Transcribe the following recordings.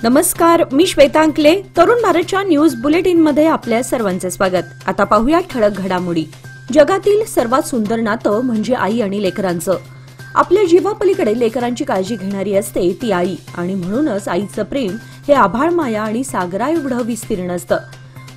नमस्कार, मी श्वेता अंकले. तरुण भारतच्या न्यूज बुलेटिन मध्ये आपल्या सर्वांचे स्वागत. आता पाहूया ठळक घडामोडी. जगातील सर्वात सुंदर नातं म्हणजे आई आणि लेकरांचं. आपल्या जीवापलीकडे लेकरांची काळजी घेणारी असते ती आई, आणि म्हणूनच आईचं प्रेम हे आभाळ माया आणि सागरा एवढं विस्तीर्ण असतं.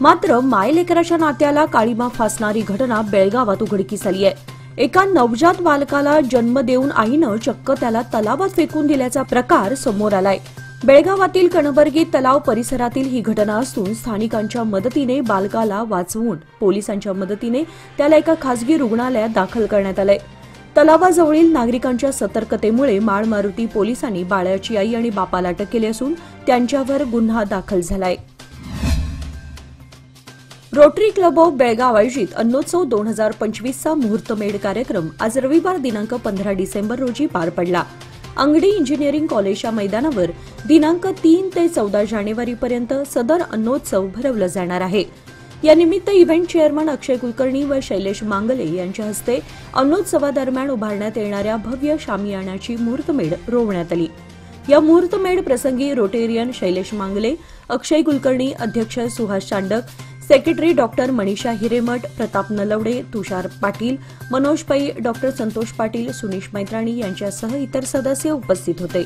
मात्र माय लेकराच्या नात्याला काळीमा फासणारी घटना बेळगावात उघडकीस आली आहे. एका नवजात बालकाला जन्म देऊन आईनं चक्क त्याला तलावात फेकून दिल्याचा प्रकार समोर आलाय. बेळगावातील कणबर्गी तलाव परिसरातील ही घटना असून स्थानिकांच्या मदतीने बालकाला वाचवून पोलिसांच्या मदतीने त्याला एका खासगी रुग्णालयात दाखल करण्यात आलंय. तलावाजवळील नागरिकांच्या सतर्कतेमुळे माळमारुती पोलिसांनी बाळाची आई आणि बापाला अटक केली असून त्यांच्यावर गुन्हा दाखल झालाय. रोटरी क्लब ऑफ बेळगाव आयोजित अन्नोत्सव 2025चा मुहूर्तमेढ कार्यक्रम आज रविवार दिनांक 15 डिसेंबर रोजी पार पडला. अंगडी इंजिनिअरिंग कॉलेजच्या मैदानावर दिनांक 3 ते 14 जानेवारीपर्यंत सदर अन्नोत्सव भरवला जाणार आहे. या निमित्त इव्हेंट चेअरमन अक्षय कुलकर्णी व शैलेश मांगले यांच्या हस्ते अन्नोत्सवादरम्यान उभारण्यात येणाऱ्या भव्य शामियानाची मुहूर्तमेढ रोवण्यात आली. या मुहूर्तमेढ प्रसंगी रोटेरियन शैलेश मांगले, अक्षय कुलकर्णी, अध्यक्ष सुहास चांडक, सेक्रेटरी डॉक्टर मनीषा हिरेमठ, प्रताप नलवडे, तुषार पाटील, मनोज पै, डॉक्टर संतोष पाटील, सुनीश मैत्राणी यांच्यासह इतर सदस्य उपस्थित होते.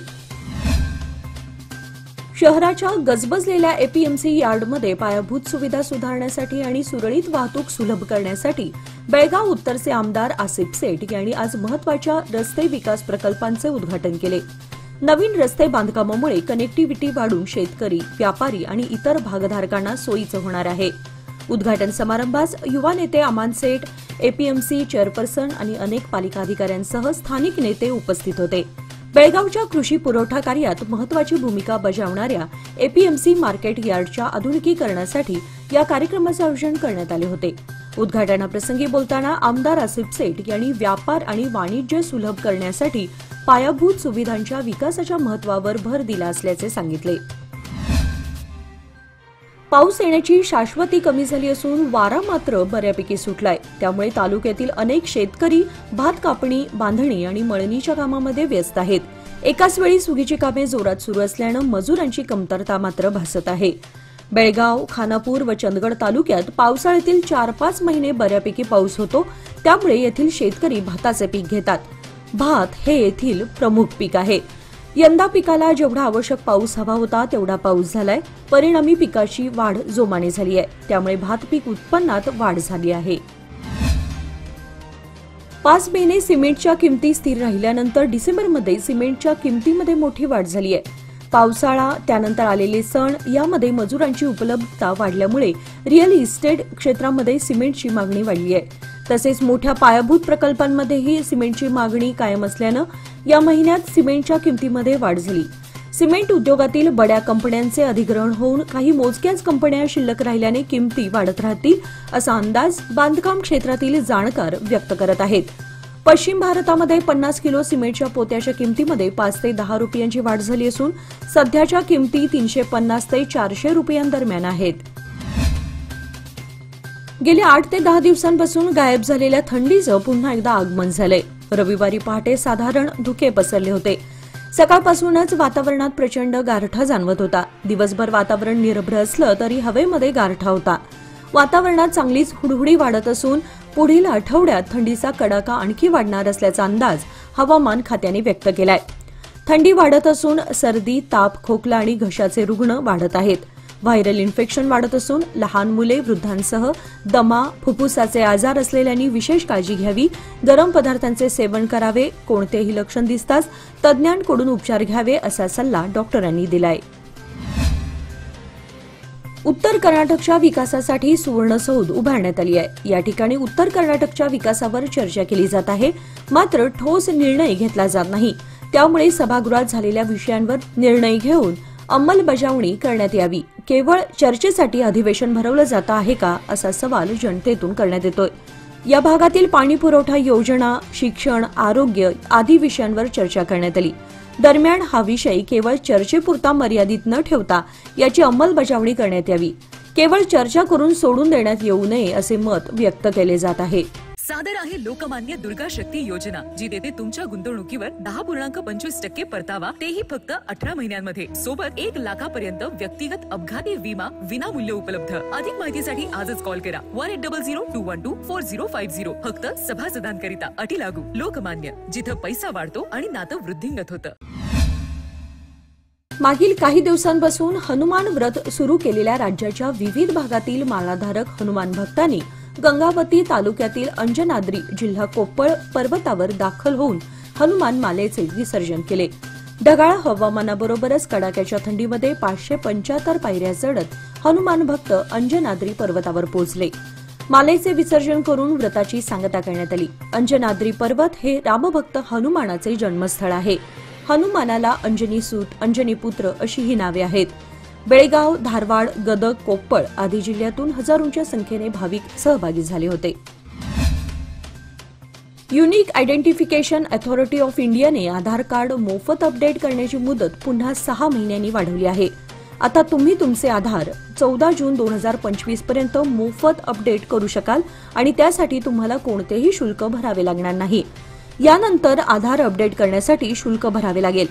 शहराच्या गजबजलेल्या एपीएमसी यार्डमध्ये पायाभूत सुविधा सुधारण्यासाठी आणि सुरळीत वाहतूक सुलभ करण्यासाठी बेळगाव उत्तरचे आमदार आसिफ सेठ यांनी आज महत्वाच्या रस्ते विकास प्रकल्पांचे उद्घाटन केले. नवीन रस्ते बांधकामामुळे कनेक्टिव्हिटी वाढून शेतकरी, व्यापारी आणि इतर भागधारकांना सोयीचं होणार आहे. उद्घाटन समारंभास युवा नेते अमान सेठ, एपीएमसी चेअरपर्सन आणि अनेक पालिका अधिकाऱ्यांसह स्थानिक नेते उपस्थित होते. बेळगावच्या कृषी पुरवठा कार्यात महत्वाची भूमिका बजावणाऱ्या एपीएमसी मार्केट यार्डच्या आधुनिकीकरणासाठी या कार्यक्रमाचे आयोजन करण्यात आले होते. उद्घाटनाप्रसंगी बोलताना आमदार आसिफ सेठ यांनी व्यापार आणि वाणिज्य सुलभ करण्यासाठी पायाभूत सुविधांच्या विकासाच्या महत्त्वावर भर दिला असल्याचे सांगितले. पाऊस येण्याची शाश्वती कमी झाली असून वारा मात्र बऱ्यापैकी सुटलाय. त्यामुळे तालुक्यातील अनेक शेतकरी भात कापणी, बांधणी आणि मळणीच्या कामामध्ये व्यस्त आहेत. एकाच वेळी सुगीची कामे जोरात सुरू असल्यानं मजुरांची कमतरता मात्र भासत आहे. बेळगाव, खानापूर व चंदगड तालुक्यात पावसाळ्यातील 4-5 महिने बऱ्यापैकी पाऊस होतो. त्यामुळे येथील शेतकरी भाताचे पीक घेतात. भात हे येथील प्रमुख पीक आहे. यंदा पिकाला जेवढा आवश्यक पाऊस हवा होता तेवढा पाऊस झालाय. परिणामी पिकाची वाढ जोमाने झाली आहे. त्यामुळे भात पीक उत्पन्नात वाढ झाली आहे. 5 महिने सिमेंटच्या किमती स्थिर राहिल्यानंतर डिसेंबरमध्ये सिमेंटच्या किमतीमध्ये मोठी वाढ झाली आहे. पावसाळा, त्यानंतर आलेले सण यामध्ये मजुरांची उपलब्धता वाढल्यामुळे रिअल इस्टेट क्षेत्रामध्ये सिमेंटची मागणी वाढली आहे. तसेच मोठ्या पायाभूत प्रकल्पांमध्येही सिमेंटची मागणी कायम असल्यानं या महिन्यात सिमेंटच्या किमतीमध्ये वाढ झाली. सिमेंट उद्योगातील बड्या कंपन्यांचे अधिग्रहण होऊन काही मोजक्याच कंपन्या शिल्लक राहिल्याने किमती वाढत राहतील असा अंदाज बांधकाम क्षेत्रातील जाणकार व्यक्त करत आहेत. पश्चिम भारतामध्ये 50 किलो सिमेंटच्या पोत्याच्या किमतीमध्ये 5 ते 10 रुपयांची वाढ झाली असून सध्याच्या किमती 350 ते 400 रुपयांदरम्यान आहेत. गेल्या 8 ते 10 दिवसांपासून गायब झालेल्या थंडीचं पुन्हा एकदा आगमन झालंय. रविवारी पहाटे साधारण धुके पसरले होते. सकाळपासूनच वातावरणात प्रचंड गारठा जाणवत होता. दिवसभर वातावरण निरभ्र असलं तरी हवेमध्ये गारठा होता. वातावरणात चांगलीच हुडहुडी वाढत असून पुढील आठवड्यात थंडीचा कडाका आणखी वाढणार असल्याचा अंदाज हवामान खात्याने व्यक्त केलाय. थंडी वाढत असून सर्दी, ताप, खोकला आणि घशाचे रुग्ण वाढत आहेत. व्हायरल इन्फेक्शन वाढत असून लहान मुले, वृद्धांसह दमा, फुफ्फुसाचे आजार असलेल्यांनी विशेष काळजी घ्यावी. गरम पदार्थांचे सेवन करावे. कोणतेही लक्षण दिसताच तज्ज्ञांकडून उपचार घ्यावे असा सल्ला डॉक्टरांनी दिलाय. उत्तर कर्नाटकच्या विकासासाठी सुवर्णसौध उभारण्यात आली आहे. या ठिकाणी उत्तर कर्नाटकच्या विकासावर चर्चा केली जात आहे. मात्र ठोस निर्णय घेतला जात नाही. त्यामुळे सभागृहात झालेल्या विषयांवर निर्णय घेऊन अंमलबजावणी करण्यात यावी. केवळ चर्चेसाठी अधिवेशन भरवलं जात आहे का असा सवाल जनतेतून करण्यात येतोय. या भागातील पाणी पुरवठा योजना, शिक्षण, आरोग्य आदी विषयांवर चर्चा करण्यात आली. दरम्यान हा विषय केवळ चर्चेपुरता मर्यादित न ठेवता याची अंमलबजावणी करण्यात यावी. केवळ चर्चा करून सोडून देण्यात येऊ नये असे मत व्यक्त केले जात आहे. सादर आहे लोकमान्य दुर्गा शक्ती योजना, जी देते तुमच्या गुंतवणुकीवर 10.25% परतावा, तेही फक्त 18 महिन्यांमध्ये. सोबत 1 लाखापर्यंत व्यक्तिगत अपघाती विमा विनामूल्य उपलब्ध. अधिक माहितीसाठी आजच कॉल करा 1800-212-4050. फक्त सभासदांकरिता. अटी लागू. लोकमान्य, जिथं पैसा वाढतो आणि नातं वृद्धिंगत होतं. मागील काही दिवसांपासून हनुमान व्रत सुरू केलेल्या राज्याच्या विविध भागातील मालाधारक हनुमान भक्तांनी गंगावती तालुक्यातील अंजनाद्री जिल्हा कोप्पळ पर्वतावर दाखल होऊन हनुमान मालेचे विसर्जन केले. ढगाळ हवामानाबरोबरच कडाक्याच्या थंडीमध्ये 575 पायऱ्या चढत हनुमान भक्त अंजनाद्री पर्वतावर पोहोचले. मालेचे विसर्जन करून व्रताची सांगता करण्यात आली. अंजनाद्री पर्वत हे रामभक्त हनुमानाचे जन्मस्थळ आहे. हनुमानाला अंजनी सूत, अंजनी पुत्र अशी ही नावे आहेत. बेळगाव, धारवाड, गदग, कोप्पळ आदी जिल्ह्यातून हजारोंच्या संख्येने भाविक सहभागी झाले होते. युनिक आयडेंटिफिकेशन अथॉरिटी ऑफ इंडियाने आधार कार्ड मोफत अपडेट करण्याची मुदत पुन्हा 6 महिन्यांनी वाढवली आहे. आता तुम्ही तुमचे आधार 14 जून 2025 पर्यंत मोफत अपडेट करू शकाल आणि त्यासाठी तुम्हाला कोणतेही शुल्क भरावे लागणार नाही. यानंतर आधार अपडेट करण्यासाठी शुल्क भरावे लागेल.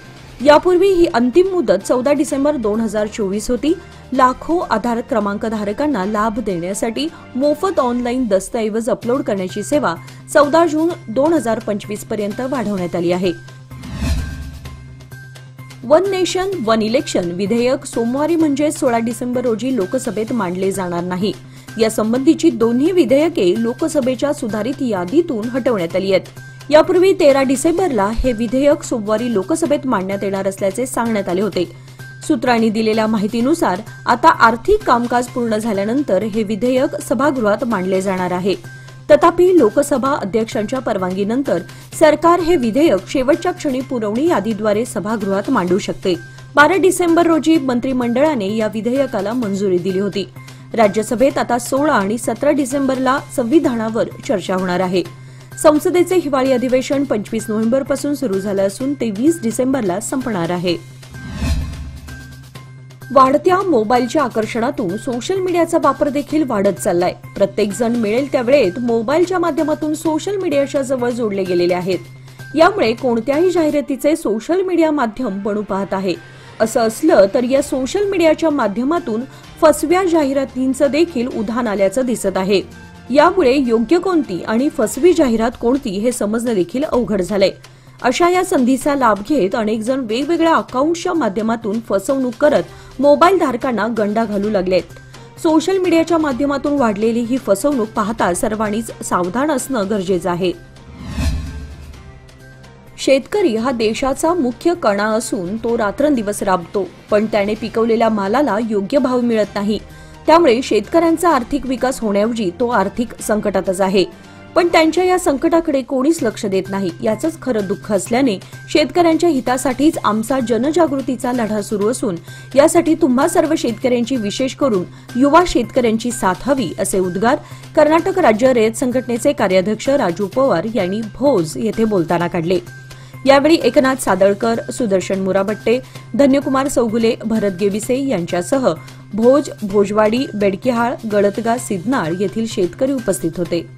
यापूर्वी ही अंतिम मुदत 14 डिसेंबर 2024 होती. लाखो आधार क्रमांक धारकांना लाभ देण्यासाठी मोफत ऑनलाईन दस्तऐवज अपलोड करण्याची सेवा 14 जून 2025 पर्यंत वाढवण्यात आली आहे. वन नेशन वन इलेक्शन विधेयक सोमवारी म्हणजे 16 डिसेंबर रोजी लोकसभेत मांडले जाणार नाही. यासंबंधीची दोन्ही विधेयके लोकसभेच्या सुधारित यादीतून हटवण्यात आली आहेत. यापूर्वी 13 डिसेंबरला हे विधेयक सोमवारी लोकसभेत मांडण्यात येणार असल्याचे सांगण्यात आले होते. सूत्रांनी दिलेल्या माहितीनुसार आता आर्थिक कामकाज पूर्ण झाल्यानंतर हे विधेयक सभागृहात मांडले जाणार आहे. तथापि लोकसभा अध्यक्षांच्या परवानगीनंतर सरकार हे विधेयक शेवटच्या क्षणी पुरवणी यादीद्वारे सभागृहात मांडू शकते. 12 डिसेंबर रोजी मंत्रिमंडळाने या विधेयकाला मंजुरी दिली होती. राज्यसभेत आता 16 आणि 17 डिसेंबरला संविधानावर चर्चा होणार आहे. संसदेचे हिवाळी अधिवेशन 25 नोव्हेंबरपासून सुरू झालं असून ते 20 डिसेंबरला संपणार आहे. वाढत्या मोबाईलच्या आकर्षणातून सोशल मीडियाचा वापर देखील वाढत चाललाय. प्रत्येकजण मिळेल त्या वेळेत मोबाईलच्या माध्यमातून सोशल मीडियाच्या जवळ जोडले गेलेले आहेत. यामुळे कोणत्याही जाहिरातीचे सोशल मीडिया माध्यम बनू पाहत आहे. असं असलं तर या सोशल मीडियाच्या माध्यमातून फसव्या जाहिरातींचं देखील उधाण आल्याचं दिसत आहे. यामुळे योग्य कोणती आणि फसवी जाहिरात कोणती हे समजणं देखील अवघड झालंय. अशा या संधीचा लाभ घेत अनेक जण वेगवेगळ्या अकाउंट्सच्या माध्यमातून फसवणूक करत मोबाईल धारकांना गंडा घालू लागलेत. सोशल मीडियाच्या माध्यमातून वाढलेली ही फसवणूक पाहता सर्वांनीच सावधान असणं गरजेचं आहे. शेतकरी हा देशाचा मुख्य कणा असून तो रात्रंदिवस राबतो, पण त्याने पिकवलेल्या मालाला योग्य भाव मिळत नाही. त्यामुळे शेतकऱ्यांचा आर्थिक विकास होण्याऐवजी तो आर्थिक संकटातच आहे. पण त्यांच्या या संकटाकडे कोणीच लक्ष देत नाही. याचंच खरं दुःख असल्याने शेतकऱ्यांच्या हितासाठीच आमचा जनजागृतीचा लढा सुरू असून यासाठी तुम्हा सर्व शेतकऱ्यांची, विशेष करून युवा शेतकऱ्यांची साथ हवी असे उद्गार कर्नाटक राज्य रयत संघटनेचे कार्याध्यक्ष राजू पवार यांनी भोज येथे बोलताना काढले. यावेळी एकनाथ सादळकर, सुदर्शन मुराबट्टे, धन्यकुमार चौगुले, भरत गेविसे यांच्यासह भोज, भोजवाडी, बेडकिहाळ, गळतगा, सिद्धनाळ येथील शेतकरी उपस्थित होते.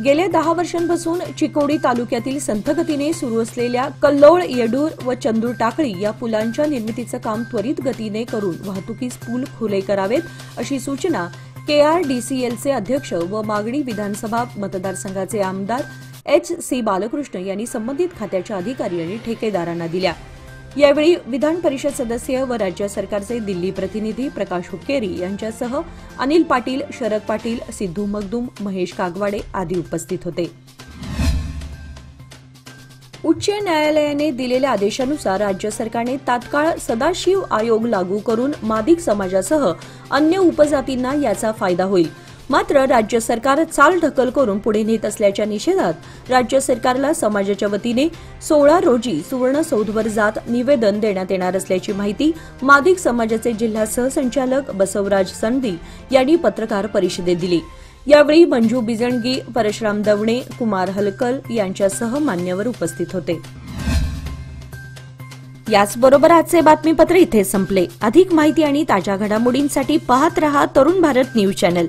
गेल्या 10 वर्षांपासून चिकोडी तालुक्यातील संथगतीने सुरू असलेल्या कल्लोळ, येडूर व चंदूर टाकळी या पुलांच्या निर्मितीचं काम त्वरित गतीने करून वाहतुकीस पूल खुले करावेत अशी सूचना KRDCLचे अध्यक्ष व मागणी विधानसभा मतदारसंघाचे आमदार H.C. बालकृष्ण यांनी संबंधित खात्याच्या अधिकारी आणि ठेकेदारांना दिल्या. यावेळी विधान परिषद सदस्य व राज्य सरकारचे दिल्ली प्रतिनिधी प्रकाश हुक्केरी यांच्यासह अनिल पाटील, शरद पाटील, सिद्धू मगदूम, महेश कागवाडे आदी उपस्थित होते. उच्च न्यायालयाने दिलेल्या आदेशानुसार राज्य सरकारने तात्काळ सदाशिव आयोग लागू करून मादिक समाजासह अन्य उपजातींना याचा फायदा होईल. मात्र राज्य सरकार चालढकल करून पुढे नेत असल्याच्या निषेधात राज्य सरकारला समाजाच्या वतीने 16 रोजी सुवर्ण सौधवर जात निवेदन देण्यात येणार असल्याची माहिती मादिक समाजाचे जिल्हा सहसंचालक बसवराज संधी यांनी पत्रकार परिषदेत दिली. यावेळी मंजू बिजणगी, परशुराम दवणे, कुमार हलकल यांच्यासह मान्यवर उपस्थित होते. याचबरोबर आजचे बातमीपत्र इथे संपले. अधिक माहिती आणि ताज्या घडामोडींसाठी पाहत रहा तरुण भारत न्यूज चॅनल.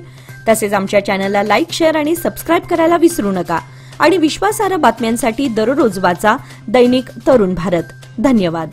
तसेच आमच्या चॅनलला लाईक, शेअर आणि सबस्क्राईब करायला विसरू नका आणि विश्वासार्ह बातम्यांसाठी दररोज वाचा दैनिक तरुण भारत. धन्यवाद.